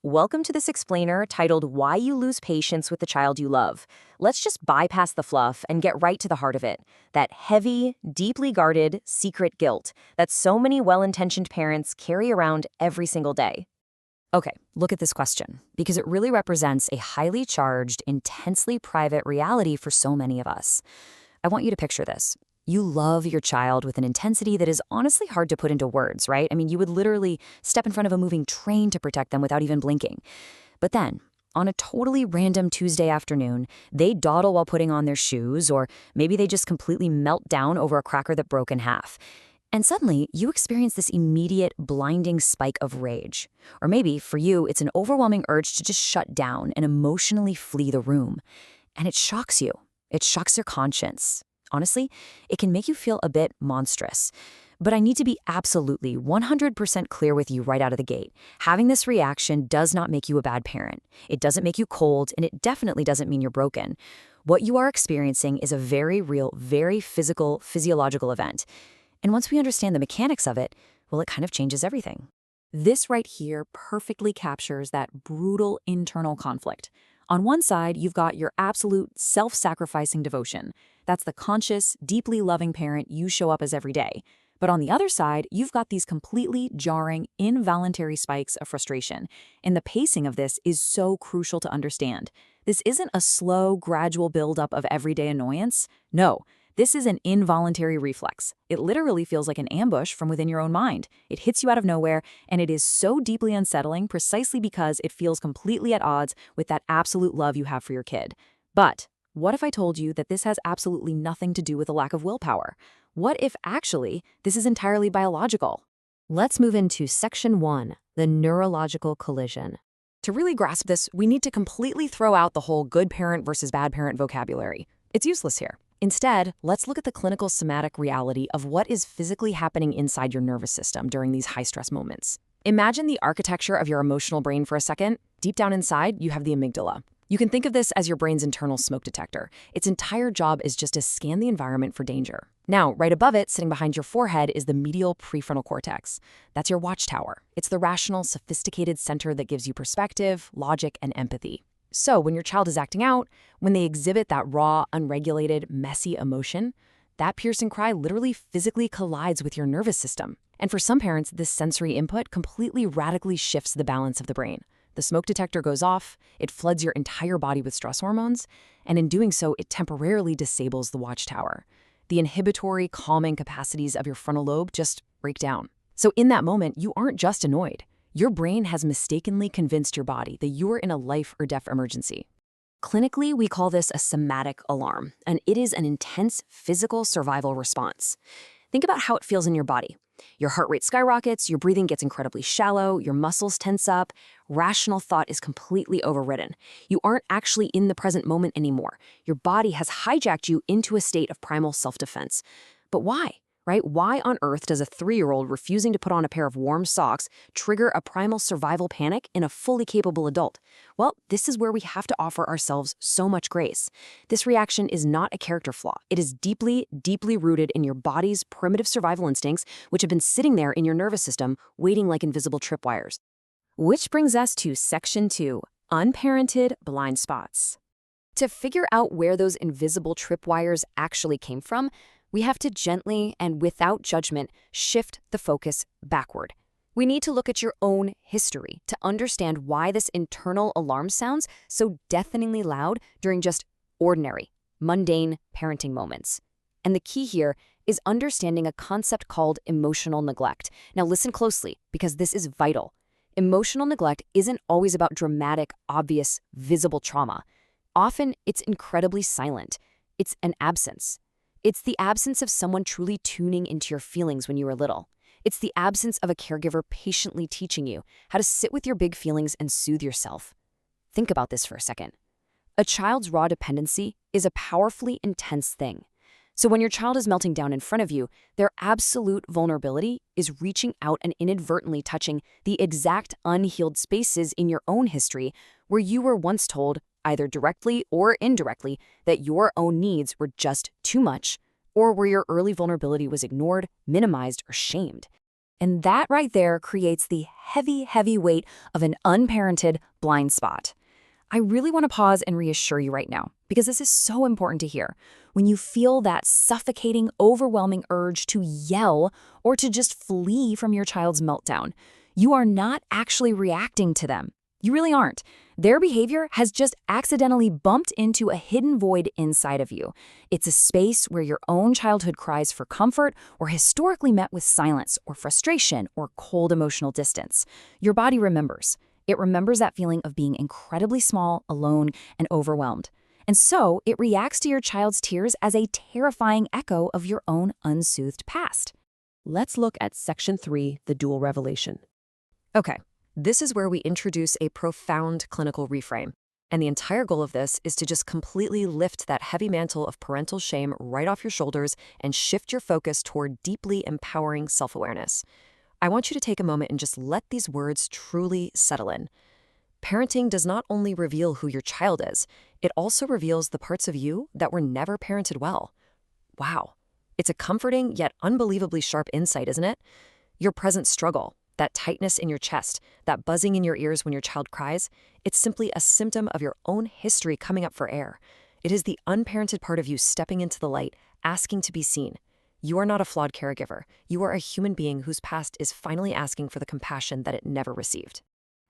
Welcome to this explainer titled Why You Lose Patience with the Child You Love. Let's just bypass the fluff and get right to the heart of it. That heavy, deeply guarded, secret guilt that so many well-intentioned parents carry around every single day. Okay, look at this question, because it really represents a highly charged, intensely private reality for so many of us. I want you to picture this. You love your child with an intensity that is honestly hard to put into words, right? I mean, you would literally step in front of a moving train to protect them without even blinking. But then, on a totally random Tuesday afternoon, they dawdle while putting on their shoes, or maybe they just completely melt down over a cracker that broke in half. And suddenly, you experience this immediate, blinding spike of rage. Or maybe, for you, it's an overwhelming urge to just shut down and emotionally flee the room. And it shocks you. It shocks your conscience. Honestly, it can make you feel a bit monstrous. But I need to be absolutely 100% clear with you right out of the gate. Having this reaction does not make you a bad parent. It doesn't make you cold, and it definitely doesn't mean you're broken. What you are experiencing is a very real, very physical, physiological event. And once we understand the mechanics of it, well, it kind of changes everything. This right here perfectly captures that brutal internal conflict. On one side, you've got your absolute self-sacrificing devotion. That's the conscious, deeply loving parent you show up as every day. But on the other side, you've got these completely jarring, involuntary spikes of frustration. And the pacing of this is so crucial to understand. This isn't a slow, gradual buildup of everyday annoyance. No. This is an involuntary reflex. It literally feels like an ambush from within your own mind. It hits you out of nowhere, and it is so deeply unsettling precisely because it feels completely at odds with that absolute love you have for your kid. But what if I told you that this has absolutely nothing to do with a lack of willpower? What if actually this is entirely biological? Let's move into Section 1, the neurological collision. To really grasp this, we need to completely throw out the whole good parent versus bad parent vocabulary. It's useless here. Instead, let's look at the clinical somatic reality of what is physically happening inside your nervous system during these high-stress moments. Imagine the architecture of your emotional brain for a second. Deep down inside, you have the amygdala. You can think of this as your brain's internal smoke detector. Its entire job is just to scan the environment for danger. Now, right above it, sitting behind your forehead, is the medial prefrontal cortex. That's your watchtower. It's the rational, sophisticated center that gives you perspective, logic, and empathy. So when your child is acting out, when they exhibit that raw, unregulated, messy emotion, that piercing cry literally physically collides with your nervous system. And for some parents, this sensory input completely radically shifts the balance of the brain. The smoke detector goes off, it floods your entire body with stress hormones, and in doing so, it temporarily disables the watchtower. The inhibitory, calming capacities of your frontal lobe just break down. So in that moment, you aren't just annoyed. Your brain has mistakenly convinced your body that you're in a life or death emergency. Clinically, we call this a somatic alarm, and it is an intense physical survival response. Think about how it feels in your body. Your heart rate skyrockets, your breathing gets incredibly shallow, your muscles tense up, rational thought is completely overridden. You aren't actually in the present moment anymore. Your body has hijacked you into a state of primal self-defense. But why? Right? Why on earth does a 3-year-old refusing to put on a pair of warm socks trigger a primal survival panic in a fully capable adult? Well, this is where we have to offer ourselves so much grace. This reaction is not a character flaw. It is deeply, deeply rooted in your body's primitive survival instincts, which have been sitting there in your nervous system, waiting like invisible tripwires. Which brings us to Section 2, unparented blind spots. To figure out where those invisible tripwires actually came from, we have to gently and without judgment shift the focus backward. We need to look at your own history to understand why this internal alarm sounds so deafeningly loud during just ordinary, mundane parenting moments. And the key here is understanding a concept called emotional neglect. Now listen closely, because this is vital. Emotional neglect isn't always about dramatic, obvious, visible trauma. Often it's incredibly silent. It's an absence. It's the absence of someone truly tuning into your feelings when you were little. It's the absence of a caregiver patiently teaching you how to sit with your big feelings and soothe yourself. Think about this for a second. A child's raw dependency is a powerfully intense thing. So when your child is melting down in front of you, their absolute vulnerability is reaching out and inadvertently touching the exact unhealed spaces in your own history where you were once told, either directly or indirectly, that your own needs were just too much, or where your early vulnerability was ignored, minimized, or shamed. And that right there creates the heavy, heavy weight of an unparented blind spot. I really want to pause and reassure you right now, because this is so important to hear. When you feel that suffocating, overwhelming urge to yell or to just flee from your child's meltdown, you are not actually reacting to them. You really aren't. Their behavior has just accidentally bumped into a hidden void inside of you. It's a space where your own childhood cries for comfort were historically met with silence or frustration or cold emotional distance. Your body remembers. It remembers that feeling of being incredibly small, alone, and overwhelmed. And so it reacts to your child's tears as a terrifying echo of your own unsoothed past. Let's look at Section 3, the dual revelation. Okay, this is where we introduce a profound clinical reframe. And the entire goal of this is to just completely lift that heavy mantle of parental shame right off your shoulders and shift your focus toward deeply empowering self-awareness. I want you to take a moment and just let these words truly settle in. Parenting does not only reveal who your child is, it also reveals the parts of you that were never parented well. Wow. It's a comforting yet unbelievably sharp insight, isn't it? Your present struggle, that tightness in your chest, that buzzing in your ears when your child cries, it's simply a symptom of your own history coming up for air. It is the unparented part of you stepping into the light, asking to be seen. You are not a flawed caregiver. You are a human being whose past is finally asking for the compassion that it never received.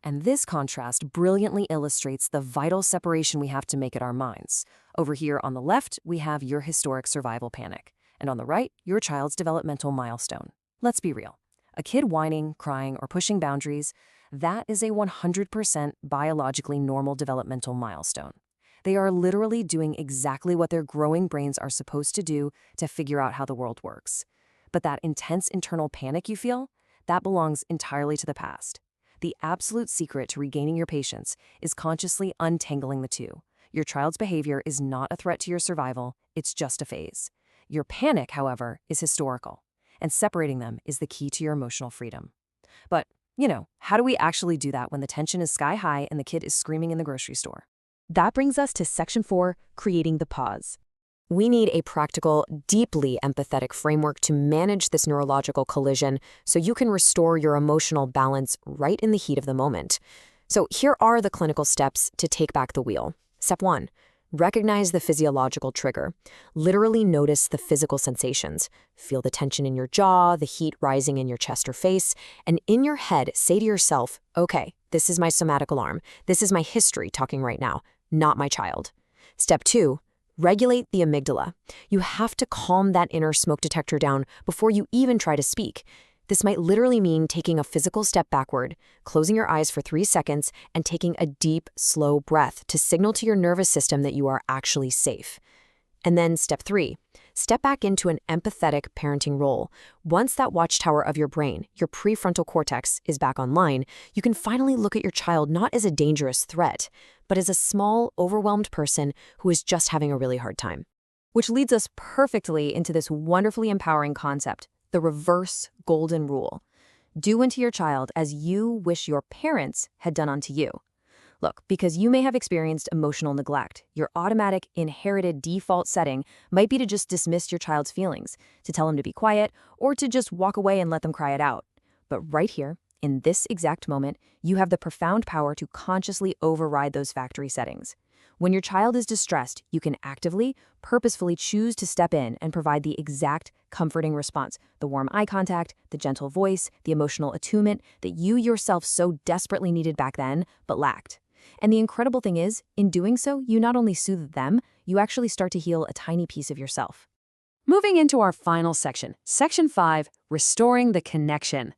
And this contrast brilliantly illustrates the vital separation we have to make at our minds. Over here on the left, we have your historic survival panic, and on the right, your child's developmental milestone. Let's be real. A kid whining, crying, or pushing boundaries, that is a 100% biologically normal developmental milestone. They are literally doing exactly what their growing brains are supposed to do to figure out how the world works. But that intense internal panic you feel, that belongs entirely to the past. The absolute secret to regaining your patience is consciously untangling the two. Your child's behavior is not a threat to your survival, it's just a phase. Your panic, however, is historical, and separating them is the key to your emotional freedom. But, how do we actually do that when the tension is sky high and the kid is screaming in the grocery store? That brings us to Section 4, creating the pause. We need a practical, deeply empathetic framework to manage this neurological collision so you can restore your emotional balance right in the heat of the moment. So here are the clinical steps to take back the wheel. Step 1. Recognize the physiological trigger. Literally notice the physical sensations. Feel the tension in your jaw, the heat rising in your chest or face, and in your head, say to yourself, okay, this is my somatic alarm. This is my history talking right now, not my child. Step 2. Regulate the amygdala. You have to calm that inner smoke detector down before you even try to speak. This might literally mean taking a physical step backward, closing your eyes for 3 seconds, and taking a deep, slow breath to signal to your nervous system that you are actually safe. And then step 3, step back into an empathetic parenting role. Once that watchtower of your brain, your prefrontal cortex, is back online, you can finally look at your child not as a dangerous threat, but as a small, overwhelmed person who is just having a really hard time. Which leads us perfectly into this wonderfully empowering concept, the reverse golden rule. Do unto your child as you wish your parents had done unto you. Look, because you may have experienced emotional neglect, your automatic, inherited default setting might be to just dismiss your child's feelings, to tell them to be quiet, or to just walk away and let them cry it out. But right here, in this exact moment, you have the profound power to consciously override those factory settings. When your child is distressed, you can actively, purposefully choose to step in and provide the exact comforting response, the warm eye contact, the gentle voice, the emotional attunement that you yourself so desperately needed back then, but lacked. And the incredible thing is, in doing so, you not only soothe them, you actually start to heal a tiny piece of yourself. Moving into our final section, Section 5, Restoring the Connection.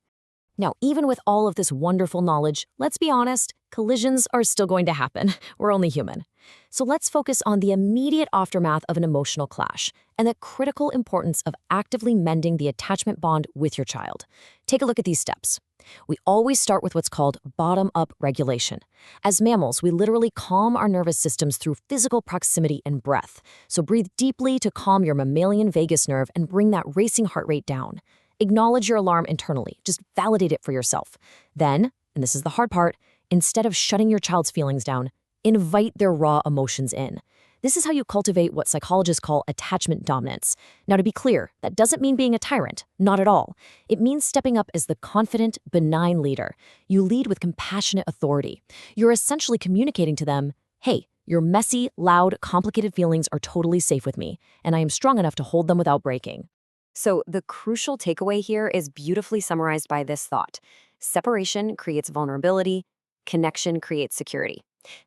Now, even with all of this wonderful knowledge, let's be honest, collisions are still going to happen. We're only human. So let's focus on the immediate aftermath of an emotional clash and the critical importance of actively mending the attachment bond with your child. Take a look at these steps. We always start with what's called bottom-up regulation. As mammals, we literally calm our nervous systems through physical proximity and breath. So breathe deeply to calm your mammalian vagus nerve and bring that racing heart rate down. Acknowledge your alarm internally. Just validate it for yourself. Then, and this is the hard part, instead of shutting your child's feelings down, invite their raw emotions in. This is how you cultivate what psychologists call attachment dominance. Now, to be clear, that doesn't mean being a tyrant. Not at all. It means stepping up as the confident, benign leader. You lead with compassionate authority. You're essentially communicating to them, hey, your messy, loud, complicated feelings are totally safe with me, and I am strong enough to hold them without breaking. So, the crucial takeaway here is beautifully summarized by this thought: separation creates vulnerability, connection creates security.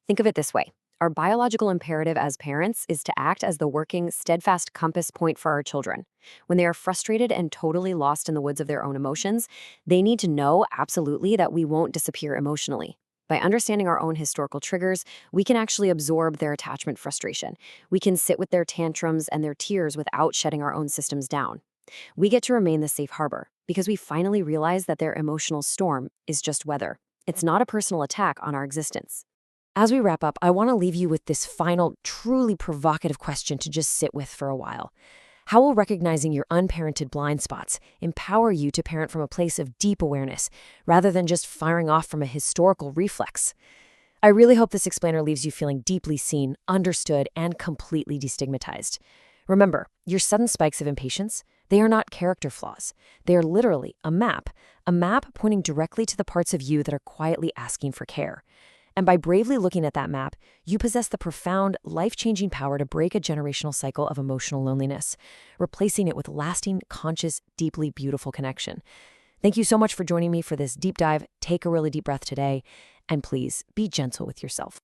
Think of it this way: our biological imperative as parents is to act as the working, steadfast compass point for our children. When they are frustrated and totally lost in the woods of their own emotions, they need to know absolutely that we won't disappear emotionally. By understanding our own historical triggers, we can actually absorb their attachment frustration. We can sit with their tantrums and their tears without shutting our own systems down. We get to remain the safe harbor because we finally realize that their emotional storm is just weather. It's not a personal attack on our existence. As we wrap up, I want to leave you with this final, truly provocative question to just sit with for a while. How will recognizing your unparented blind spots empower you to parent from a place of deep awareness, rather than just firing off from a historical reflex? I really hope this explainer leaves you feeling deeply seen, understood, and completely destigmatized. Remember, your sudden spikes of impatience, they are not character flaws. They are literally a map pointing directly to the parts of you that are quietly asking for care. And by bravely looking at that map, you possess the profound, life-changing power to break a generational cycle of emotional loneliness, replacing it with lasting, conscious, deeply beautiful connection. Thank you so much for joining me for this deep dive. Take a really deep breath today, and please be gentle with yourself.